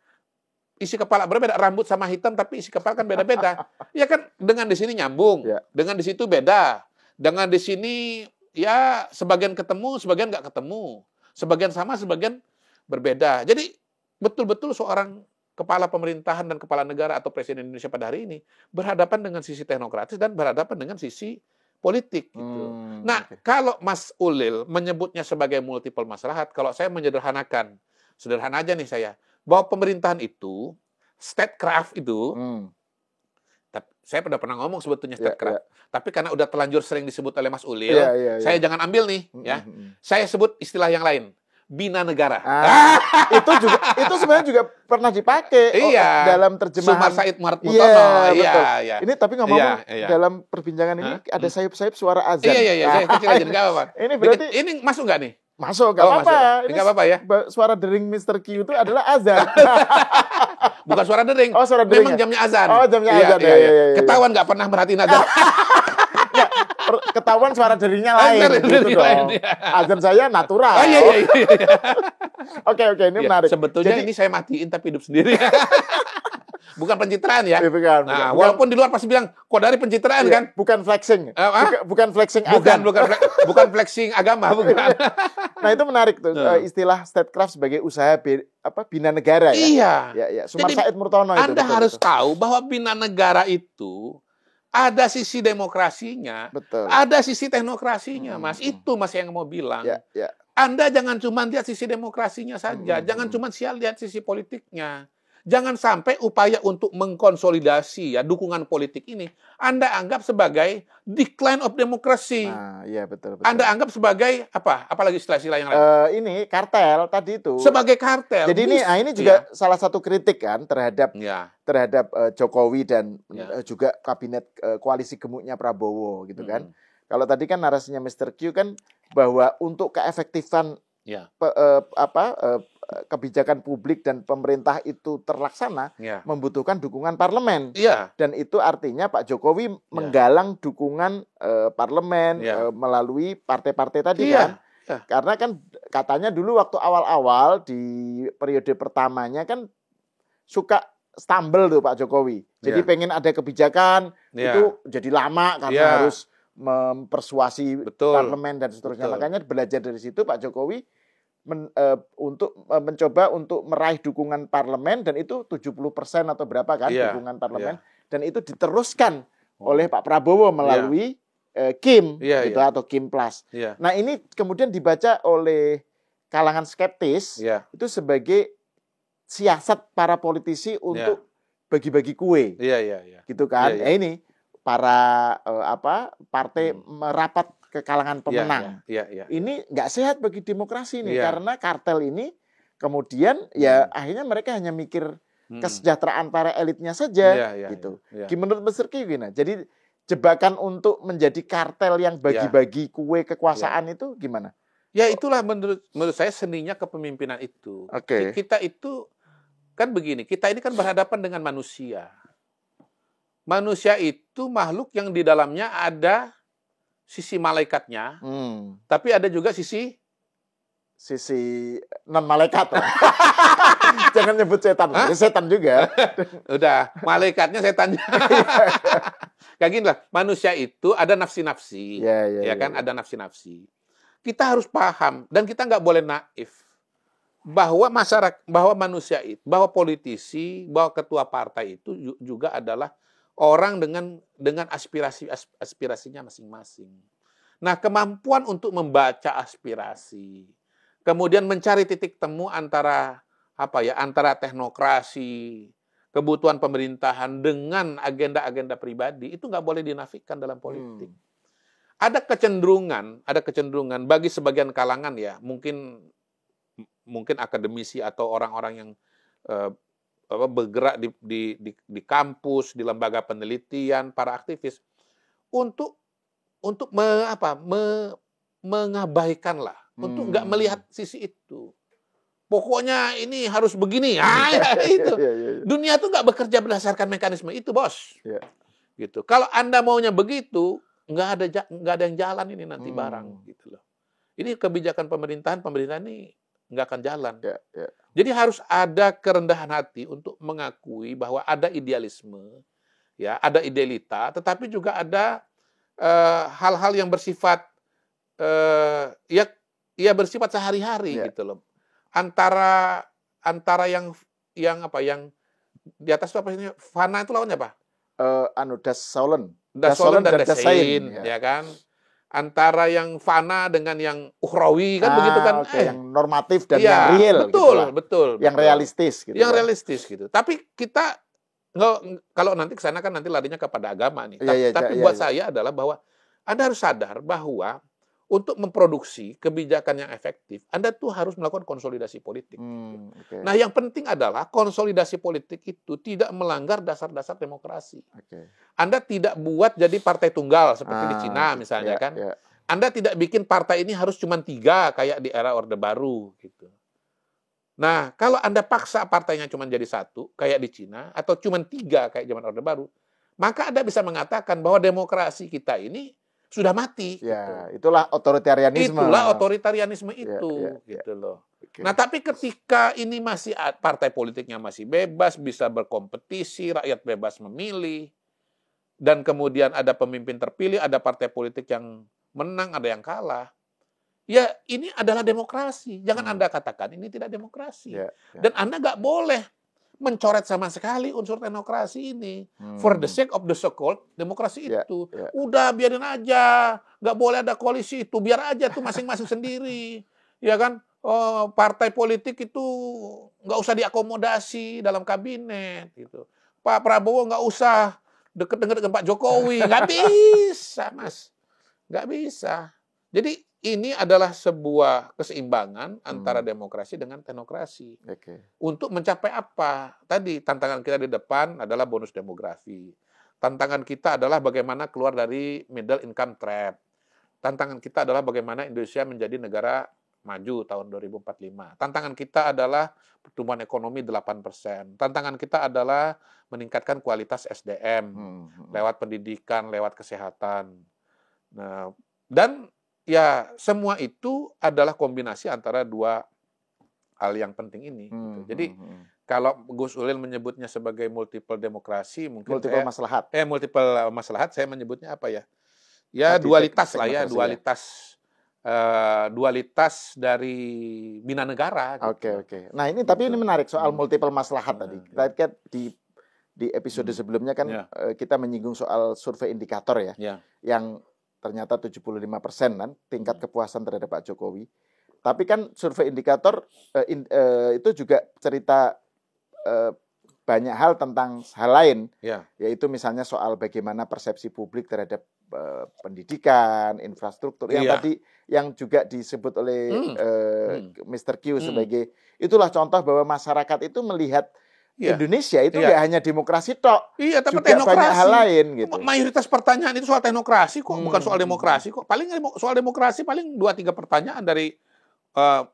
isi kepala berbeda, rambut sama hitam tapi isi kepala kan beda-beda. Ya kan, dengan di sini nyambung, dengan di situ beda. Dengan di sini ya sebagian ketemu, sebagian nggak ketemu. Sebagian sama, sebagian berbeda. Jadi betul-betul seorang kepala pemerintahan dan kepala negara atau presiden Indonesia pada hari ini berhadapan dengan sisi teknokratis dan berhadapan dengan sisi politik gitu. Nah, kalau Mas Ulil menyebutnya sebagai multiple maslahat, kalau saya menyederhanakan, sederhana aja nih saya, bahwa pemerintahan itu, statecraft itu, saya pernah ngomong sebetulnya statecraft, tapi karena udah terlanjur sering disebut oleh Mas Ulil, saya jangan ambil nih, ya. Saya sebut istilah yang lain. Bina negara. Itu sebenarnya juga pernah dipakai dalam terjemahan Sumar Said Muartono. Iya. Ini tapi ngomong dalam perbincangan ini ada sayup-sayup suara azan. Iya. Saya kecil aja, nggak apa-apa. Ini berarti ini masuk nggak nih? Masuk, nggak apa-apa. Nggak apa-apa ya. Suara dering Mr. Q itu adalah azan. Bukan suara dering. Oh, suara dering. Memang jamnya azan. Oh, jamnya azan. Iya. Ketahuan nggak pernah merhatiin azan. Ketahuan suara deringnya lain gitu dong. Azan saya natural. Iya. Oke, ini menarik. Sebetulnya ini saya matiin tapi hidup sendiri. Bukan pencitraan ya. Bukan. Walaupun di luar pasti bilang, kok dari pencitraan kan? Bukan flexing. Bukan flexing azan. Bukan flexing agama, bukan. Nah, itu menarik tuh istilah statecraft sebagai usaha bina negara ya. Iya. Sumar Said Muartono itu. Anda harus tahu bahwa bina negara itu ada sisi demokrasinya, ada sisi teknokrasinya, Mas. Itu Mas yang mau bilang. Ya. Anda jangan cuma lihat sisi demokrasinya saja, jangan cuma lihat sisi politiknya. Jangan sampai upaya untuk mengkonsolidasi dukungan politik ini Anda anggap sebagai decline of democracy. Iya betul. Anda anggap sebagai apa? Apalagi istilah-istilah yang lain? Ini kartel tadi itu. Sebagai kartel. Jadi ini juga salah satu kritik kan terhadap Jokowi dan juga kabinet koalisi gemuknya Prabowo gitu kan. Kalau tadi kan narasinya Mr. Q kan bahwa untuk keefektifan kebijakan publik dan pemerintah itu terlaksana membutuhkan dukungan parlemen. Dan itu artinya Pak Jokowi menggalang dukungan parlemen melalui partai-partai tadi kan. Karena kan katanya dulu waktu awal-awal di periode pertamanya kan suka stumble tuh Pak Jokowi. Jadi pengen ada kebijakan itu jadi lama karena harus mempersuasi parlemen dan seterusnya. Makanya belajar dari situ Pak Jokowi mencoba untuk meraih dukungan parlemen dan itu 70% atau berapa kan dukungan parlemen dan itu diteruskan oleh Pak Prabowo melalui Kim atau Kim Plus. Nah, ini kemudian dibaca oleh kalangan skeptis itu sebagai siasat para politisi untuk bagi-bagi kue. Gitu kan. Ini para partai merapat ke kalangan pemenang. Ini nggak sehat bagi demokrasi nih karena kartel ini kemudian akhirnya mereka hanya mikir kesejahteraan para elitnya saja gitu. Menurut Mr. Q gimana? Jadi jebakan untuk menjadi kartel yang bagi-bagi kue kekuasaan itu gimana? Ya itulah menurut saya seninya kepemimpinan itu. Kita itu kan begini, kita ini kan berhadapan dengan manusia. Manusia itu makhluk yang di dalamnya ada sisi malaikatnya, tapi ada juga sisi non malaikat. Jangan nyebut setan, setan juga. Udah, malaikatnya setannya. Kayak gini lah, manusia itu ada nafsi-nafsi, ada nafsi-nafsi. Kita harus paham dan kita nggak boleh naif bahwa manusia itu, bahwa politisi, bahwa ketua partai itu juga adalah orang dengan aspirasinya masing-masing. Nah, kemampuan untuk membaca aspirasi, kemudian mencari titik temu antara teknokrasi, kebutuhan pemerintahan dengan agenda-agenda pribadi itu nggak boleh dinafikan dalam politik. Ada kecenderungan bagi sebagian kalangan mungkin akademisi atau orang-orang yang bergerak di kampus, di lembaga penelitian, para aktivis untuk mengabaikan lah, untuk nggak melihat sisi itu. Pokoknya ini harus begini. Itu. Dunia tuh nggak bekerja berdasarkan mekanisme itu, bos. Gitu. Kalau Anda maunya begitu, nggak ada yang jalan ini nanti barang gitu loh. Ini kebijakan pemerintahan ini nggak akan jalan. Jadi harus ada kerendahan hati untuk mengakui bahwa ada idealisme, ya, ada idealita, tetapi juga ada hal-hal yang bersifat ya bersifat sehari-hari gitu loh. Antara yang di atas itu apa sih? Fana itu lawannya apa? Das Sollen dan Das Sein, ya kan? Antara yang fana dengan yang ukhrawi kan begitu kan? Yang normatif dan yang real. Betul. Yang realistis gitu. Yang realistis gitu. Tapi kita kalau nanti ke sana kan nanti larinya kepada agama nih. Tapi buat saya adalah bahwa Anda harus sadar bahwa untuk memproduksi kebijakan yang efektif, Anda tuh harus melakukan konsolidasi politik. Nah, yang penting adalah konsolidasi politik itu tidak melanggar dasar-dasar demokrasi. Anda tidak buat jadi partai tunggal seperti di Cina misalnya kan. Anda tidak bikin partai ini harus cuma 3 kayak di era Orde Baru gitu. Nah, kalau Anda paksa partainya cuma jadi 1 kayak di Cina atau cuma 3 kayak zaman Orde Baru, maka Anda bisa mengatakan bahwa demokrasi kita ini sudah mati. Gitu. Itulah otoritarianisme. Gitu loh. Nah, tapi ketika ini masih partai politiknya masih bebas, bisa berkompetisi, rakyat bebas memilih, dan kemudian ada pemimpin terpilih, ada partai politik yang menang, ada yang kalah. Ya, ini adalah demokrasi. Jangan Anda katakan ini tidak demokrasi. Dan Anda nggak boleh mencoret sama sekali unsur demokrasi ini. For the sake of the so-called demokrasi itu. Udah biarin aja. Nggak boleh ada koalisi itu. Biar aja tuh masing-masing sendiri. Ya kan? Partai politik itu nggak usah diakomodasi dalam kabinet. Gitu. Pak Prabowo nggak usah deket-deket dengan Pak Jokowi. Nggak bisa, Mas. Nggak bisa. Jadi ini adalah sebuah keseimbangan antara demokrasi dengan teknokrasi. Untuk mencapai apa? Tadi tantangan kita di depan adalah bonus demografi. Tantangan kita adalah bagaimana keluar dari middle income trap. Tantangan kita adalah bagaimana Indonesia menjadi negara maju tahun 2045. Tantangan kita adalah pertumbuhan ekonomi 8%. Tantangan kita adalah meningkatkan kualitas SDM lewat pendidikan, lewat kesehatan. Nah, dan ya, semua itu adalah kombinasi antara 2 hal yang penting ini. Gitu. Jadi, kalau Gus Ulil menyebutnya sebagai multiple demokrasi, mungkin multiple maslahat, saya menyebutnya apa ya? Ya, dualitas lah ya, dualitas dari bina negara. Gitu. Nah, ini tapi ini menarik soal multiple maslahat tadi. Kita lihat di episode sebelumnya kan kita menyinggung soal survei indikator ya. Yang ternyata 75% kan tingkat kepuasan terhadap Pak Jokowi. Tapi kan survei indikator itu juga cerita banyak hal tentang hal lain, yaitu misalnya soal bagaimana persepsi publik terhadap pendidikan, infrastruktur, yang juga disebut oleh Mr. Q sebagai itulah contoh bahwa masyarakat itu melihat Indonesia itu nggak hanya demokrasi tok, tapi juga banyak hal lain gitu. Mayoritas pertanyaan itu soal teknokrasi kok, bukan soal demokrasi kok. Paling soal demokrasi paling 2-3 pertanyaan dari 5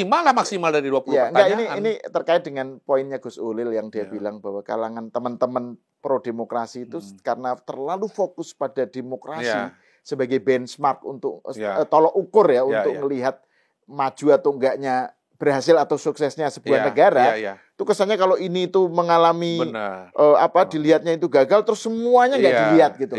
lah maksimal dari 20 pertanyaan. Ini terkait dengan poinnya Gus Ulil yang dia bilang bahwa kalangan teman-teman pro demokrasi itu karena terlalu fokus pada demokrasi sebagai benchmark untuk tolok ukur untuk melihat maju atau enggaknya, berhasil atau suksesnya sebuah negara. Itu kesannya kalau ini itu mengalami dilihatnya itu gagal, terus semuanya nggak dilihat gitu.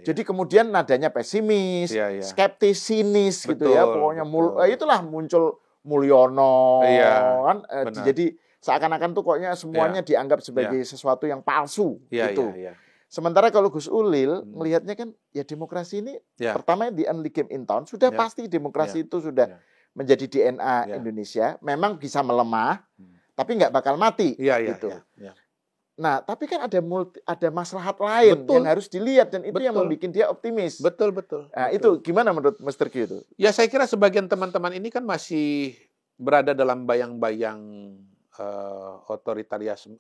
Jadi kemudian nadanya pesimis, skeptis, sinis gitu ya. Pokoknya itulah muncul Mulyono kan. Jadi seakan-akan tuh pokoknya semuanya dianggap sebagai sesuatu yang palsu gitu. Sementara kalau Gus Ulil melihatnya kan ya demokrasi ini pertama the only game in town, sudah pasti demokrasi itu sudah menjadi DNA Indonesia. Memang bisa melemah, tapi nggak bakal mati gitu. Nah, tapi kan ada maslahat lain yang harus dilihat, dan itu yang membuat dia optimis. Betul. Nah, itu gimana menurut Mr. Q itu? Ya, saya kira sebagian teman-teman ini kan masih berada dalam bayang-bayang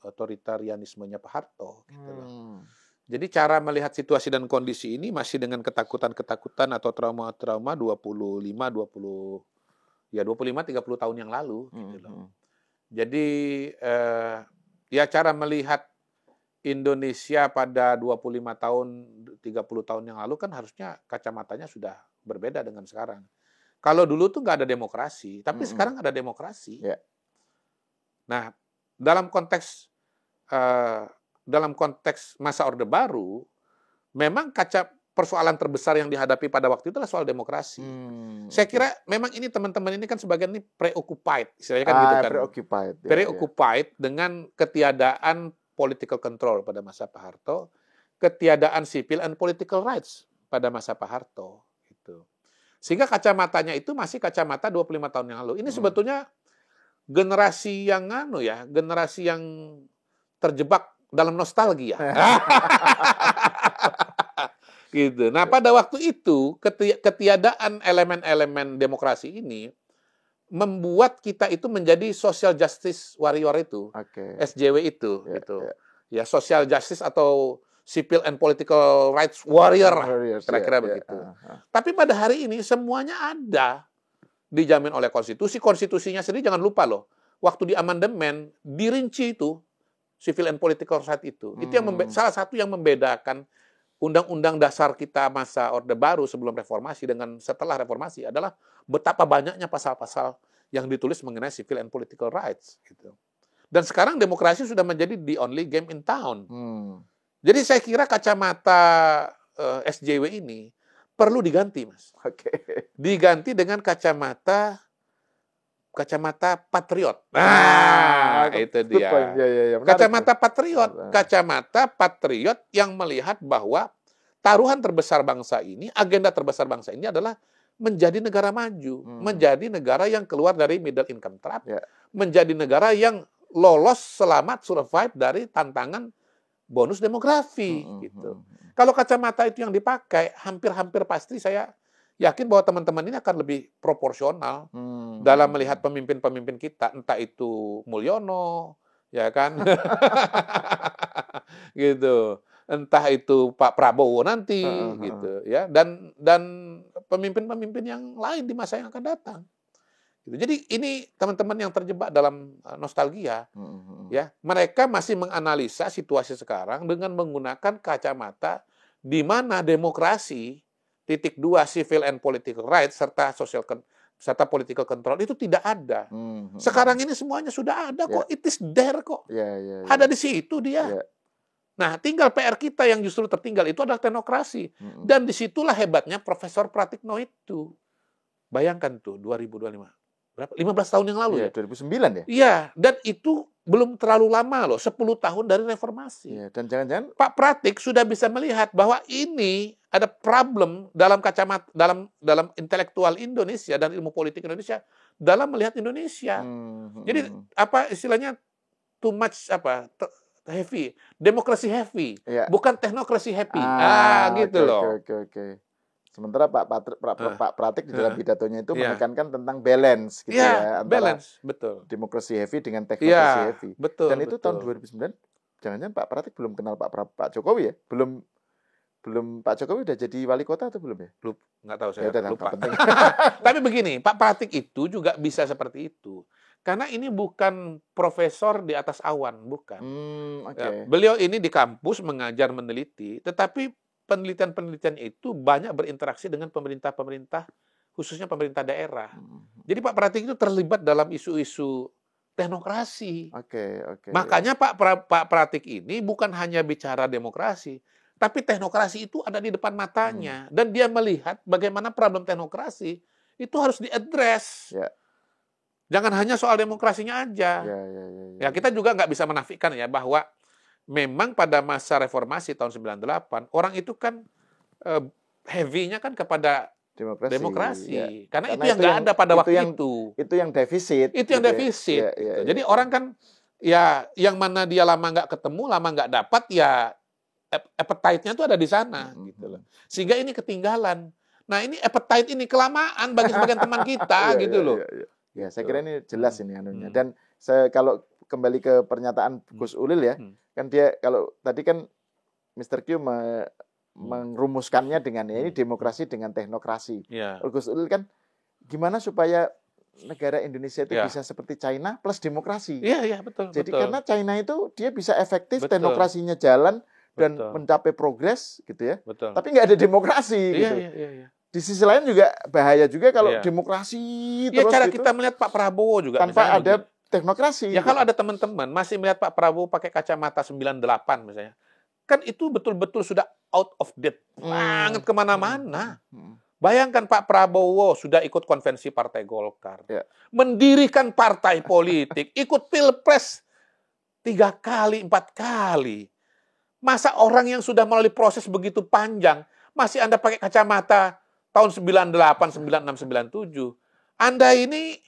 otoritarianismenya Pak Harto. Gitu loh. Jadi cara melihat situasi dan kondisi ini masih dengan ketakutan-ketakutan atau trauma-trauma 25-30 tahun yang lalu gitu loh. Jadi ya cara melihat Indonesia pada 25 tahun, 30 tahun yang lalu kan harusnya kacamatanya sudah berbeda dengan sekarang. Kalau dulu tuh nggak ada demokrasi, tapi sekarang ada demokrasi. Yeah. Nah, dalam konteks masa Orde Baru, memang persoalan terbesar yang dihadapi pada waktu itu adalah soal demokrasi. Saya kira memang ini teman-teman ini kan sebagian ini preoccupied, istilahnya kan gitu kan. Preoccupied dengan ketiadaan political control pada masa Pak Harto, ketiadaan civil and political rights pada masa Pak Harto. Gitu. Sehingga kacamatanya itu masih kacamata 25 tahun yang lalu. Ini sebetulnya generasi yang generasi yang terjebak dalam nostalgia. Gitu. Nah, pada waktu itu ketiadaan elemen-elemen demokrasi ini membuat kita itu menjadi social justice warrior itu, SJW itu, gitu. Ya, social justice atau civil and political rights warrior, kira-kira begitu. Tapi pada hari ini semuanya ada, dijamin oleh konstitusi. Konstitusinya sendiri jangan lupa loh, waktu di amandemen dirinci itu civil and political rights itu. Itu yang salah satu yang membedakan Undang-Undang Dasar kita masa Orde Baru sebelum reformasi dengan setelah reformasi adalah betapa banyaknya pasal-pasal yang ditulis mengenai civil and political rights. Gitu. Dan sekarang demokrasi sudah menjadi the only game in town. Jadi saya kira kacamata SJW ini perlu diganti, Mas. Diganti dengan kacamata patriot. Nah, itu dia. Kacamata patriot. Kacamata patriot yang melihat bahwa taruhan terbesar bangsa ini, agenda terbesar bangsa ini adalah menjadi negara maju. Menjadi negara yang keluar dari middle income trap. Menjadi negara yang lolos, selamat, survive dari tantangan bonus demografi. Gitu. Kalau kacamata itu yang dipakai, hampir-hampir pasti saya yakin bahwa teman-teman ini akan lebih proporsional dalam melihat pemimpin-pemimpin kita, entah itu Mulyono, ya kan, gitu, entah itu Pak Prabowo nanti, gitu, ya, dan pemimpin-pemimpin yang lain di masa yang akan datang. Gitu. Jadi ini teman-teman yang terjebak dalam nostalgia, ya, mereka masih menganalisa situasi sekarang dengan menggunakan kacamata di mana demokrasi #2 civil and political rights serta political control itu tidak ada. Sekarang ini semuanya sudah ada kok. It is there kok. Ada di situ dia. Nah, tinggal PR kita yang justru tertinggal itu adalah teknokrasi. Dan disitulah hebatnya Profesor Pratikno itu. Bayangkan tuh 2025. Berapa? 15 tahun yang lalu ya? 2009 ya? Iya, dan itu belum terlalu lama loh, 10 tahun dari reformasi. Dan jangan-jangan Pak Pratik sudah bisa melihat bahwa ini ada problem dalam kacamata dalam intelektual Indonesia dan ilmu politik Indonesia dalam melihat Indonesia. Jadi apa istilahnya too much heavy, demokrasi heavy, bukan teknokrasi happy. Gitu loh. Oke. Sementara Pak Pratik di dalam pidatonya itu menekankan tentang balance gitu ya, antara balance, betul. Demokrasi heavy dengan teknokrasi heavy. Betul, dan itu tahun 2009 jangan-jangan Pak Pratik belum kenal Pak Jokowi ya? Belum Pak Jokowi udah jadi wali kota atau belum ya? Nggak tahu, saya lupa. Penting. Tapi begini, Pak Pratik itu juga bisa seperti itu. Karena ini bukan profesor di atas awan, bukan. Ya, beliau ini di kampus mengajar, meneliti, tetapi penelitian-penelitian itu banyak berinteraksi dengan pemerintah-pemerintah, khususnya pemerintah daerah. Jadi Pak Pratik itu terlibat dalam isu-isu teknokrasi. Makanya Pak Pratik ini bukan hanya bicara demokrasi, tapi teknokrasi itu ada di depan matanya. Dan dia melihat bagaimana problem teknokrasi itu harus diadres. Jangan hanya soal demokrasinya aja. Ya, kita juga nggak bisa menafikan ya bahwa memang pada masa reformasi tahun 98, orang itu kan heavy-nya kan kepada demokrasi. Karena itu yang nggak ada pada waktu itu. Itu yang defisit. Itu yang defisit. Jadi orang kan, ya yang mana dia lama nggak ketemu, lama nggak dapat, ya appetite-nya tuh ada di sana. Gitu loh. Sehingga ini ketinggalan. Nah ini appetite ini kelamaan bagi sebagian teman kita, gitu loh. Ya, saya kira ini jelas ini anunya. Dan kalau kembali ke pernyataan Gus Ulil ya, kan dia kalau tadi kan Mr. Q merumuskannya dengan ini demokrasi dengan teknokrasi. Gus Ulil kan gimana supaya negara Indonesia itu bisa seperti China plus demokrasi. Iya, betul. Jadi betul. karena China itu dia bisa efektif, demokrasinya jalan dan mencapai progres gitu ya. Betul. Tapi nggak ada demokrasi gitu. Iya. Di sisi lain juga bahaya juga kalau demokrasi terus cara gitu, kita melihat Pak Prabowo juga tanpa ada teknokrasi. Ya kalau ada teman-teman masih melihat Pak Prabowo pakai kacamata 98 misalnya, kan itu betul-betul sudah out of date banget kemana-mana. Bayangkan Pak Prabowo sudah ikut konvensi Partai Golkar, mendirikan partai politik, ikut pilpres 3 kali, 4 kali. Masa orang yang sudah melalui proses begitu panjang masih Anda pakai kacamata tahun 98, 96, 97. Anda ini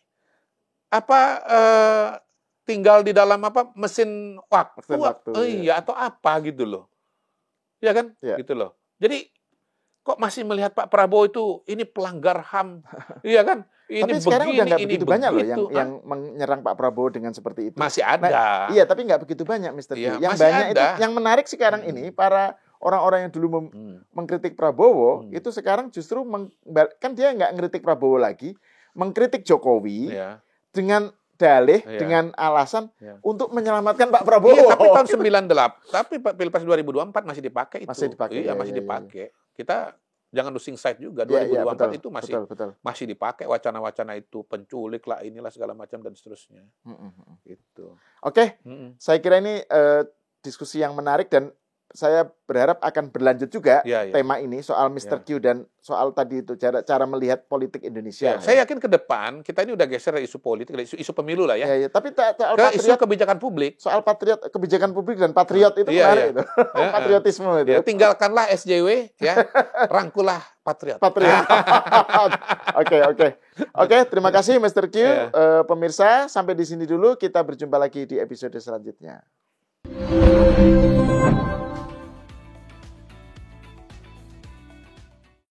tinggal di dalam mesin waktu. Iya, atau apa gitu loh. Ya kan? Gitu loh. Jadi kok masih melihat Pak Prabowo itu ini pelanggar HAM. Iya kan? Ini tapi sekarang udah nggak begitu banyak loh yang menyerang Pak Prabowo dengan seperti itu. Masih ada. Iya, tapi nggak begitu banyak, Mr. Q. Yang banyak ada. Itu yang menarik sekarang ini para orang-orang yang dulu mengkritik Prabowo itu sekarang justru kan dia nggak ngkritik Prabowo lagi, mengkritik Jokowi dengan dalih, dengan alasan untuk menyelamatkan Pak Prabowo. Iya, tapi tahun 98, tapi Pilpres 2024 masih dipakai itu. Masih dipakai. Iya, masih dipakai. Kita jangan losing sight juga. 2024 itu masih dipakai wacana-wacana itu, penculik lah, inilah segala macam dan seterusnya. Gitu. Oke, saya kira ini diskusi yang menarik dan saya berharap akan berlanjut juga tema ini soal Mr. Q dan soal tadi itu cara melihat politik Indonesia. Saya yakin ke depan kita ini udah geser dari isu politik, dari isu pemilu lah ya. Tapi soal isu kebijakan publik. Soal kebijakan publik dan patriot itu menarik itu. Patriotisme itu. Ya, tinggalkanlah SJW ya, rangkulah patriot. Oke, terima kasih Mr. Q. Pemirsa, sampai di sini dulu, kita berjumpa lagi di episode selanjutnya.